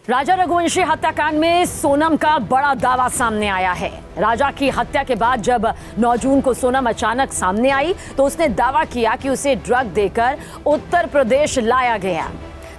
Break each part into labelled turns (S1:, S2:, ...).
S1: राजा रघुवंशी हत्याकांड में सोनम का बड़ा दावा सामने आया है। राजा की हत्या के बाद जब 9 जून को सोनम अचानक सामने आई तो उसने दावा किया कि उसे ड्रग देकर उत्तर प्रदेश लाया गया।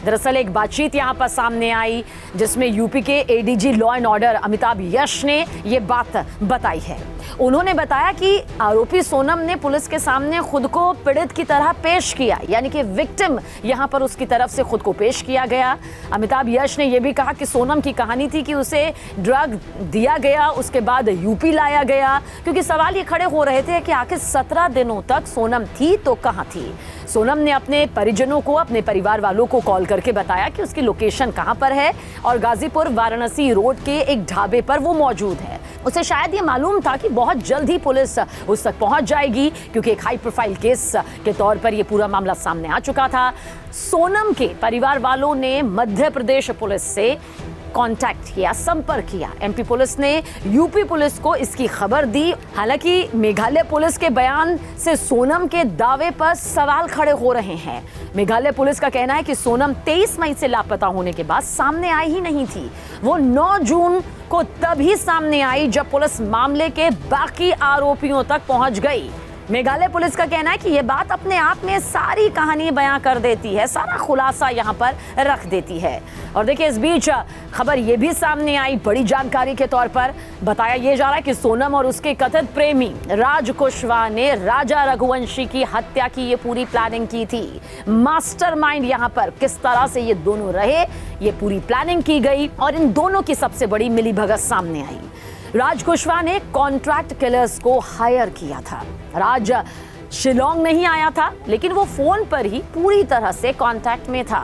S1: दरअसल एक बातचीत यहां पर सामने आई जिसमें यूपी के ADG law and order Amitabh Yash ने ये बात बताई है। उन्होंने बताया कि आरोपी सोनम ने पुलिस के सामने खुद को पीड़ित की तरह पेश किया, यानी कि विक्टिम यहां पर उसकी तरफ से खुद को पेश किया गया। अमिताभ यश ने यह भी कहा कि सोनम की कहानी थी कि उसे ड्रग दिया गया, उसके बाद यूपी लाया गया, क्योंकि सवाल ये खड़े हो रहे थे कि आखिर 17 दिनों तक सोनम थी तो कहां थी। सोनम ने अपने परिजनों को, अपने परिवार वालों को कॉल करके बताया कि उसकी लोकेशन कहां पर है और गाजीपुर वाराणसी रोड के एक ढाबे पर वो मौजूद है। उसे शायद ये मालूम था कि बहुत जल्द ही पुलिस उस तक पहुंच जाएगी, क्योंकि एक हाई प्रोफाइल केस के तौर पर यह पूरा मामला सामने आ चुका था। सोनम के परिवार वालों ने मध्य प्रदेश पुलिस से कांटेक्ट किया, संपर्क किया। एमपी पुलिस ने यूपी पुलिस को इसकी खबर दी। हालांकि मेघालय पुलिस के बयान से सोनम के दावे पर सवाल खड़े हो रहे हैं। मेघालय पुलिस का कहना है कि सोनम 23 मई से लापता होने के बाद सामने आई ही नहीं थी। वो 9 जून को तभी सामने आई जब पुलिस मामले के बाकी आरोपियों तक पहुंच गई। मेघालय पुलिस का कहना है कि यह बात अपने आप में सारी कहानी बयां कर देती है, सारा खुलासा यहां पर रख देती है। और देखिए, इस बीच खबर यह भी सामने आई, बड़ी जानकारी के तौर पर बताया यह जा रहा है कि सोनम और उसके कथित प्रेमी राज कुशवाहा ने राजा रघुवंशी की हत्या की ये पूरी प्लानिंग की थी। मास्टरमाइंड यहां पर किस तरह से ये दोनों रहे, ये पूरी प्लानिंग की गई और इन दोनों की सबसे बड़ी मिलीभगत सामने आई। राज कुशवाहा ने कॉन्ट्रैक्ट किलर्स को हायर किया था। राज शिलोंग नहीं आया था, लेकिन वो फोन पर ही पूरी तरह से कांटेक्ट में था।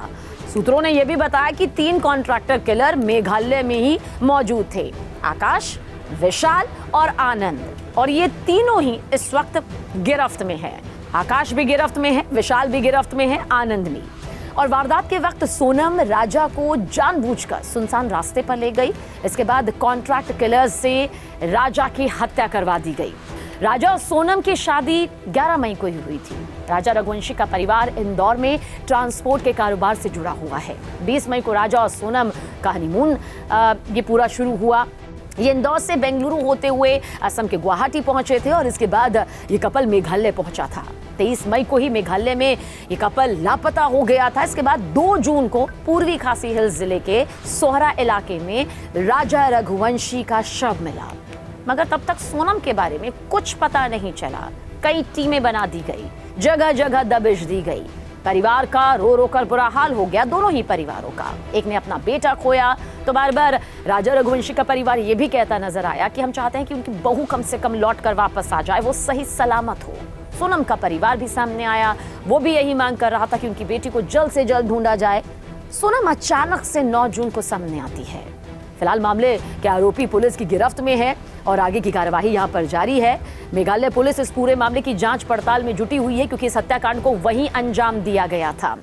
S1: सूत्रों ने यह भी बताया कि 3 कॉन्ट्रैक्टर किलर मेघालय में ही मौजूद थे, आकाश, विशाल और आनंद, और ये तीनों ही इस वक्त गिरफ्त में है। आकाश भी गिरफ्त में है, विशाल भी गिरफ्त में है, आनंद भी। और वारदात के वक्त सोनम राजा को जानबूझकर सुनसान रास्ते पर ले गई। इसके बाद कॉन्ट्रैक्ट किलर्स से राजा की हत्या करवा दी गई। राजा और सोनम की शादी 11 मई को ही हुई थी। राजा रघुवंशी का परिवार इंदौर में ट्रांसपोर्ट के कारोबार से जुड़ा हुआ है। 20 मई को राजा और सोनम का हनीमून ये पूरा शुरू हुआ। ये इंदौर से बेंगलुरु होते हुए असम के गुवाहाटी पहुंचे थे और इसके बाद ये कपल मेघालय पहुंचा था। 23 मई को ही मेघालय में ये कपल लापता हो गया था। इसके बाद 2 जून को पूर्वी खासी हिल्स जिले के सोहरा इलाके में राजा रघुवंशी का शव मिला, मगर तब तक सोनम के बारे में कुछ पता नहीं चला। कई टीमें बना दी गई, जगह जगह दबिश दी गई। परिवार का रो रो कर बुरा हाल हो गया, दोनों ही परिवारों का। एक ने अपना बेटा खोया तो बार बार राजा रघुवंशी का परिवार ये भी कहता नजर आया कि हम चाहते हैं कि उनकी बहू कम से कम लौट कर वापस आ जाए, वो सही सलामत हो। सोनम का परिवार भी सामने आया, वो भी यही मांग कर रहा था कि उनकी बेटी को जल्द से जल्द ढूंढा जाए। सोनम अचानक से 9 जून को सामने आती है। फिलहाल मामले के आरोपी पुलिस की गिरफ्त में है और आगे की कार्यवाही यहां पर जारी है। मेघालय पुलिस इस पूरे मामले की जांच पड़ताल में जुटी हुई है, क्योंकि इस हत्याकांड को वहीं अंजाम दिया गया था।